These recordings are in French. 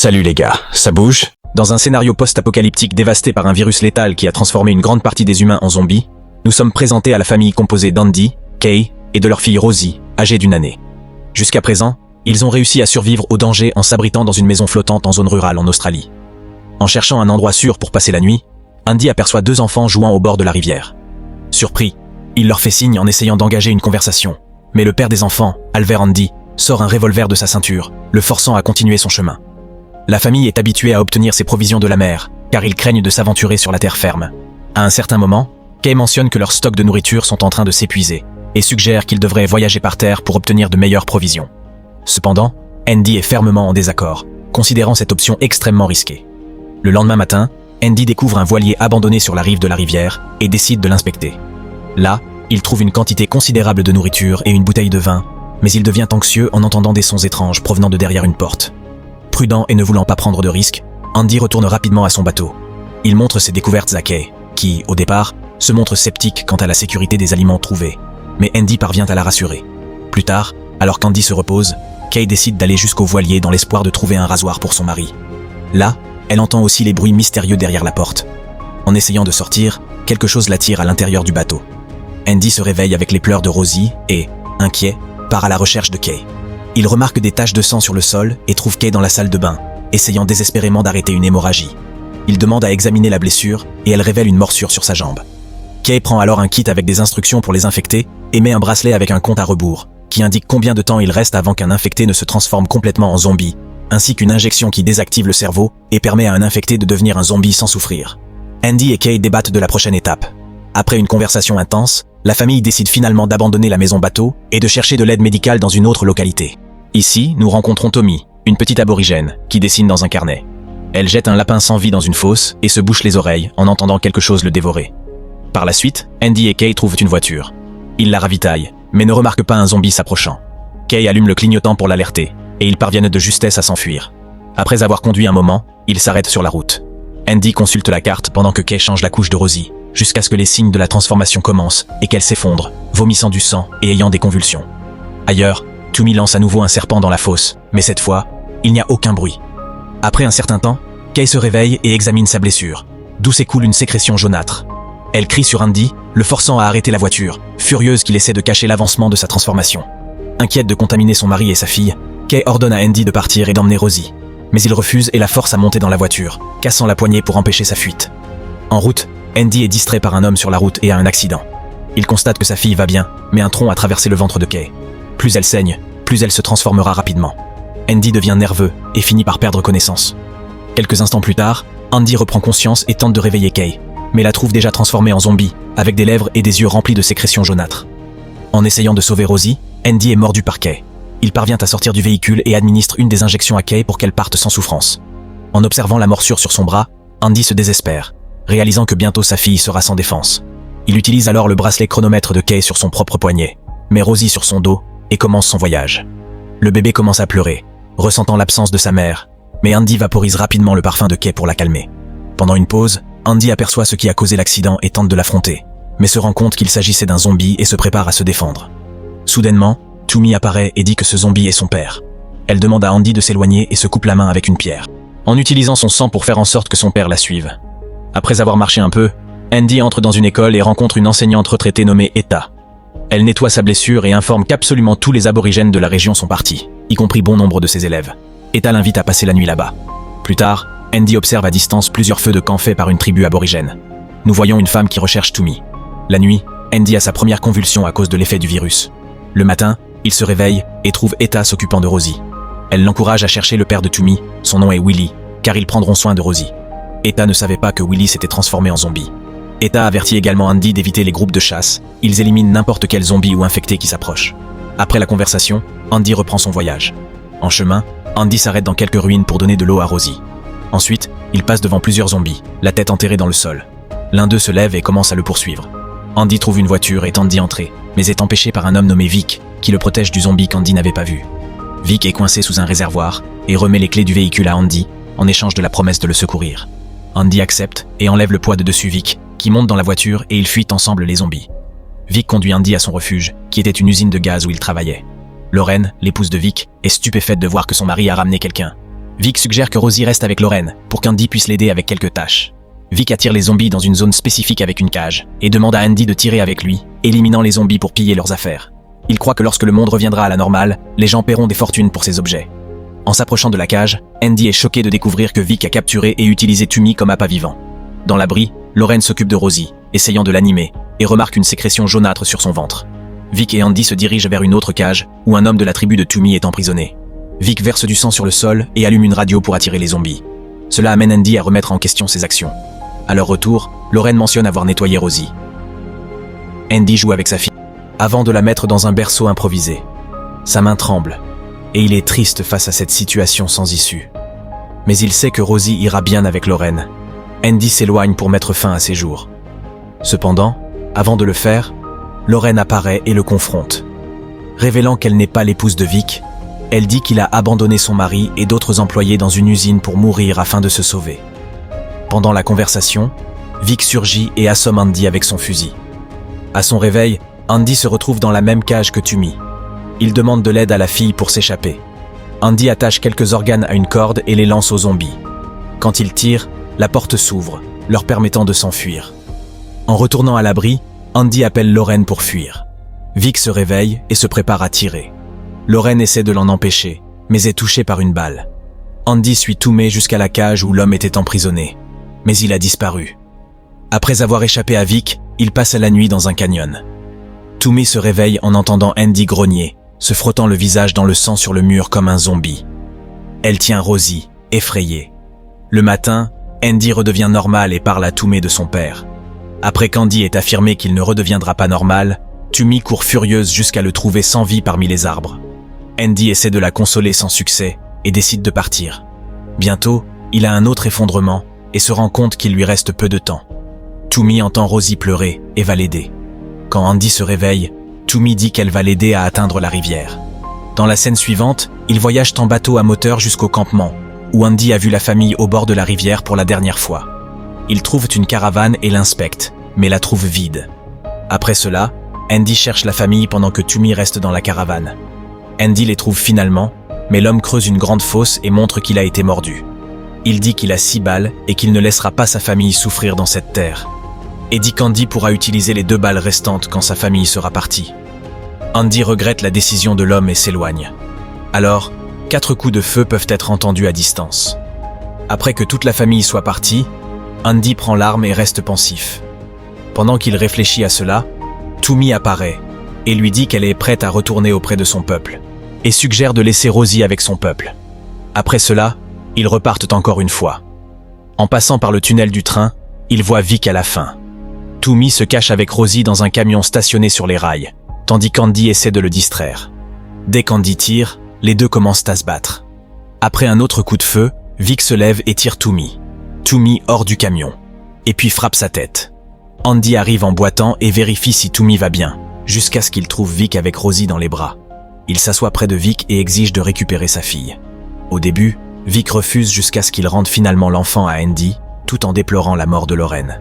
Salut les gars, ça bouge? Dans un scénario post-apocalyptique dévasté par un virus létal qui a transformé une grande partie des humains en zombies, nous sommes présentés à la famille composée d'Andy, Kay et de leur fille Rosie, âgée d'1 année. Jusqu'à présent, ils ont réussi à survivre au danger en s'abritant dans une maison flottante en zone rurale en Australie. En cherchant un endroit sûr pour passer la nuit, Andy aperçoit 2 enfants jouant au bord de la rivière. Surpris, il leur fait signe en essayant d'engager une conversation, mais le père des enfants, Albert Andy, sort un revolver de sa ceinture, le forçant à continuer son chemin. La famille est habituée à obtenir ses provisions de la mer, car ils craignent de s'aventurer sur la terre ferme. À un certain moment, Kay mentionne que leurs stocks de nourriture sont en train de s'épuiser, et suggère qu'ils devraient voyager par terre pour obtenir de meilleures provisions. Cependant, Andy est fermement en désaccord, considérant cette option extrêmement risquée. Le lendemain matin, Andy découvre un voilier abandonné sur la rive de la rivière et décide de l'inspecter. Là, il trouve une quantité considérable de nourriture et une bouteille de vin, mais il devient anxieux en entendant des sons étranges provenant de derrière une porte. Prudent et ne voulant pas prendre de risques, Andy retourne rapidement à son bateau. Il montre ses découvertes à Kay, qui, au départ, se montre sceptique quant à la sécurité des aliments trouvés, mais Andy parvient à la rassurer. Plus tard, alors qu'Andy se repose, Kay décide d'aller jusqu'au voilier dans l'espoir de trouver un rasoir pour son mari. Là, elle entend aussi les bruits mystérieux derrière la porte. En essayant de sortir, quelque chose l'attire à l'intérieur du bateau. Andy se réveille avec les pleurs de Rosie et, inquiet, part à la recherche de Kay. Il remarque des taches de sang sur le sol et trouve Kay dans la salle de bain, essayant désespérément d'arrêter une hémorragie. Il demande à examiner la blessure et elle révèle une morsure sur sa jambe. Kay prend alors un kit avec des instructions pour les infecter et met un bracelet avec un compte à rebours, qui indique combien de temps il reste avant qu'un infecté ne se transforme complètement en zombie, ainsi qu'une injection qui désactive le cerveau et permet à un infecté de devenir un zombie sans souffrir. Andy et Kay débattent de la prochaine étape. Après une conversation intense, la famille décide finalement d'abandonner la maison bateau et de chercher de l'aide médicale dans une autre localité. Ici, nous rencontrons Tommy, une petite aborigène, qui dessine dans un carnet. Elle jette un lapin sans vie dans une fosse et se bouche les oreilles en entendant quelque chose le dévorer. Par la suite, Andy et Kay trouvent une voiture. Ils la ravitaillent, mais ne remarquent pas un zombie s'approchant. Kay allume le clignotant pour l'alerter, et ils parviennent de justesse à s'enfuir. Après avoir conduit un moment, ils s'arrêtent sur la route. Andy consulte la carte pendant que Kay change la couche de Rosie, jusqu'à ce que les signes de la transformation commencent et qu'elle s'effondre, vomissant du sang et ayant des convulsions. Ailleurs, Tommy lance à nouveau un serpent dans la fosse, mais cette fois, il n'y a aucun bruit. Après un certain temps, Kay se réveille et examine sa blessure, d'où s'écoule une sécrétion jaunâtre. Elle crie sur Andy, le forçant à arrêter la voiture, furieuse qu'il essaie de cacher l'avancement de sa transformation. Inquiète de contaminer son mari et sa fille, Kay ordonne à Andy de partir et d'emmener Rosie. Mais il refuse et la force à monter dans la voiture, cassant la poignée pour empêcher sa fuite. En route, Andy est distrait par un homme sur la route et a un accident. Il constate que sa fille va bien, mais un tronc a traversé le ventre de Kay. Plus elle saigne, plus elle se transformera rapidement. Andy devient nerveux et finit par perdre connaissance. Quelques instants plus tard, Andy reprend conscience et tente de réveiller Kay, mais la trouve déjà transformée en zombie, avec des lèvres et des yeux remplis de sécrétions jaunâtres. En essayant de sauver Rosie, Andy est mordu par Kay. Il parvient à sortir du véhicule et administre une des injections à Kay pour qu'elle parte sans souffrance. En observant la morsure sur son bras, Andy se désespère, réalisant que bientôt sa fille sera sans défense. Il utilise alors le bracelet chronomètre de Kay sur son propre poignet, met Rosie sur son dos et commence son voyage. Le bébé commence à pleurer, ressentant l'absence de sa mère, mais Andy vaporise rapidement le parfum de Kay pour la calmer. Pendant une pause, Andy aperçoit ce qui a causé l'accident et tente de l'affronter, mais se rend compte qu'il s'agissait d'un zombie et se prépare à se défendre. Soudainement, Tommy apparaît et dit que ce zombie est son père. Elle demande à Andy de s'éloigner et se coupe la main avec une pierre, en utilisant son sang pour faire en sorte que son père la suive. Après avoir marché un peu, Andy entre dans une école et rencontre une enseignante retraitée nommée Etta. Elle nettoie sa blessure et informe qu'absolument tous les aborigènes de la région sont partis, y compris bon nombre de ses élèves. Etta l'invite à passer la nuit là-bas. Plus tard, Andy observe à distance plusieurs feux de camp faits par une tribu aborigène. Nous voyons une femme qui recherche Tommy. La nuit, Andy a sa première convulsion à cause de l'effet du virus. Le matin, il se réveille et trouve Etta s'occupant de Rosie. Elle l'encourage à chercher le père de Tommy, son nom est Willy, car ils prendront soin de Rosie. Etta ne savait pas que Willy s'était transformé en zombie. Etta avertit également Andy d'éviter les groupes de chasse, ils éliminent n'importe quel zombie ou infecté qui s'approche. Après la conversation, Andy reprend son voyage. En chemin, Andy s'arrête dans quelques ruines pour donner de l'eau à Rosie. Ensuite, il passe devant plusieurs zombies, la tête enterrée dans le sol. L'un d'eux se lève et commence à le poursuivre. Andy trouve une voiture et tente d'y entrer, mais est empêché par un homme nommé Vic, qui le protège du zombie qu'Andy n'avait pas vu. Vic est coincé sous un réservoir et remet les clés du véhicule à Andy, en échange de la promesse de le secourir. Andy accepte et enlève le poids de dessus Vic, qui monte dans la voiture et ils fuient ensemble les zombies. Vic conduit Andy à son refuge, qui était une usine de gaz où il travaillait. Lorraine, l'épouse de Vic, est stupéfaite de voir que son mari a ramené quelqu'un. Vic suggère que Rosie reste avec Lorraine pour qu'Andy puisse l'aider avec quelques tâches. Vic attire les zombies dans une zone spécifique avec une cage et demande à Andy de tirer avec lui, éliminant les zombies pour piller leurs affaires. Il croit que lorsque le monde reviendra à la normale, les gens paieront des fortunes pour ces objets. En s'approchant de la cage, Andy est choqué de découvrir que Vic a capturé et utilisé Tumi comme appât vivant. Dans l'abri, Lorraine s'occupe de Rosie, essayant de l'animer, et remarque une sécrétion jaunâtre sur son ventre. Vic et Andy se dirigent vers une autre cage où un homme de la tribu de Tumi est emprisonné. Vic verse du sang sur le sol et allume une radio pour attirer les zombies. Cela amène Andy à remettre en question ses actions. À leur retour, Lorraine mentionne avoir nettoyé Rosie. Andy joue avec sa fille, avant de la mettre dans un berceau improvisé. Sa main tremble, et il est triste face à cette situation sans issue. Mais il sait que Rosie ira bien avec Lorraine. Andy s'éloigne pour mettre fin à ses jours. Cependant, avant de le faire, Lorraine apparaît et le confronte. Révélant qu'elle n'est pas l'épouse de Vic, elle dit qu'il a abandonné son mari et d'autres employés dans une usine pour mourir afin de se sauver. Pendant la conversation, Vic surgit et assomme Andy avec son fusil. À son réveil, Andy se retrouve dans la même cage que Tumi. Il demande de l'aide à la fille pour s'échapper. Andy attache quelques organes à une corde et les lance aux zombies. Quand il tire, la porte s'ouvre, leur permettant de s'enfuir. En retournant à l'abri, Andy appelle Lorraine pour fuir. Vic se réveille et se prépare à tirer. Lorraine essaie de l'en empêcher, mais est touchée par une balle. Andy suit Tumi jusqu'à la cage où l'homme était emprisonné, mais il a disparu. Après avoir échappé à Vic, il passe la nuit dans un canyon. Tumi se réveille en entendant Andy grogner, se frottant le visage dans le sang sur le mur comme un zombie. Elle tient Rosie, effrayée. Le matin, Andy redevient normal et parle à Tumi de son père. Après qu'Andy ait affirmé qu'il ne redeviendra pas normal, Tumi court furieuse jusqu'à le trouver sans vie parmi les arbres. Andy essaie de la consoler sans succès et décide de partir. Bientôt, il a un autre effondrement et se rend compte qu'il lui reste peu de temps. Tumi entend Rosie pleurer et va l'aider. Quand Andy se réveille, Tumi dit qu'elle va l'aider à atteindre la rivière. Dans la scène suivante, ils voyagent en bateau à moteur jusqu'au campement, où Andy a vu la famille au bord de la rivière pour la dernière fois. Ils trouvent une caravane et l'inspectent, mais la trouvent vide. Après cela, Andy cherche la famille pendant que Tumi reste dans la caravane. Andy les trouve finalement, mais l'homme creuse une grande fosse et montre qu'il a été mordu. Il dit qu'il a 6 balles et qu'il ne laissera pas sa famille souffrir dans cette terre. Et dit qu'Andy pourra utiliser les 2 balles restantes quand sa famille sera partie. Andy regrette la décision de l'homme et s'éloigne. Alors, 4 coups de feu peuvent être entendus à distance. Après que toute la famille soit partie, Andy prend l'arme et reste pensif. Pendant qu'il réfléchit à cela, Tumi apparaît et lui dit qu'elle est prête à retourner auprès de son peuple et suggère de laisser Rosie avec son peuple. Après cela, ils repartent encore une fois. En passant par le tunnel du train, ils voient Vic à la fin. Tumi se cache avec Rosie dans un camion stationné sur les rails, tandis qu'Andy essaie de le distraire. Dès qu'Andy tire, les deux commencent à se battre. Après un autre coup de feu, Vic se lève et tire Tumi. Tumi hors du camion, et puis frappe sa tête. Andy arrive en boitant et vérifie si Tumi va bien, jusqu'à ce qu'il trouve Vic avec Rosie dans les bras. Il s'assoit près de Vic et exige de récupérer sa fille. Au début, Vic refuse jusqu'à ce qu'il rende finalement l'enfant à Andy, tout en déplorant la mort de Lorraine.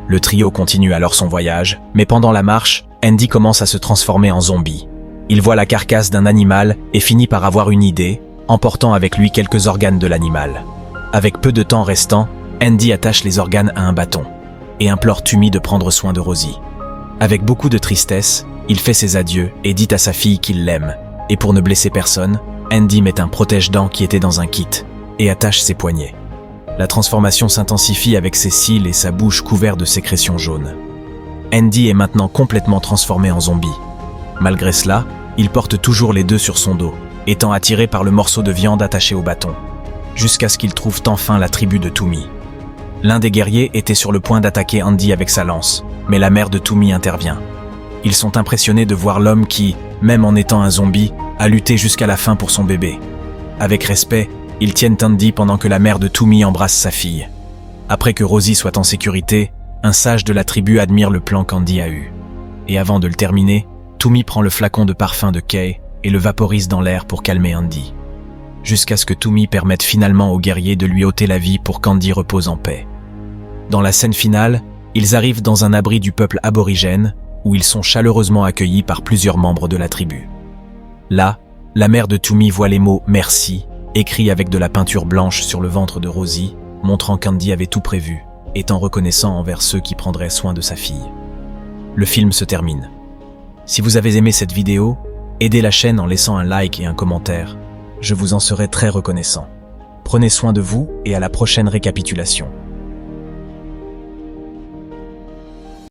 Le trio continue alors son voyage, mais pendant la marche, Andy commence à se transformer en zombie. Il voit la carcasse d'un animal et finit par avoir une idée, emportant avec lui quelques organes de l'animal. Avec peu de temps restant, Andy attache les organes à un bâton et implore Tumi de prendre soin de Rosie. Avec beaucoup de tristesse, il fait ses adieux et dit à sa fille qu'il l'aime. Et pour ne blesser personne, Andy met un protège-dents qui était dans un kit et attache ses poignets. La transformation s'intensifie avec ses cils et sa bouche couverte de sécrétions jaunes. Andy est maintenant complètement transformé en zombie. Malgré cela, il porte toujours les deux sur son dos, étant attiré par le morceau de viande attaché au bâton, jusqu'à ce qu'il trouve enfin la tribu de Tumi. L'un des guerriers était sur le point d'attaquer Andy avec sa lance, mais la mère de Tumi intervient. Ils sont impressionnés de voir l'homme qui, même en étant un zombie, a lutté jusqu'à la fin pour son bébé. Avec respect, ils tiennent Andy pendant que la mère de Tumi embrasse sa fille. Après que Rosie soit en sécurité, un sage de la tribu admire le plan qu'Andy a eu. Et avant de le terminer, Tumi prend le flacon de parfum de Kay et le vaporise dans l'air pour calmer Andy. Jusqu'à ce que Tumi permette finalement au guerrier de lui ôter la vie pour qu'Andy repose en paix. Dans la scène finale, ils arrivent dans un abri du peuple aborigène, où ils sont chaleureusement accueillis par plusieurs membres de la tribu. Là, la mère de Tumi voit les mots « merci » écrit avec de la peinture blanche sur le ventre de Rosie, montrant qu'Andy avait tout prévu, étant reconnaissant envers ceux qui prendraient soin de sa fille. Le film se termine. Si vous avez aimé cette vidéo, aidez la chaîne en laissant un like et un commentaire. Je vous en serai très reconnaissant. Prenez soin de vous et à la prochaine récapitulation.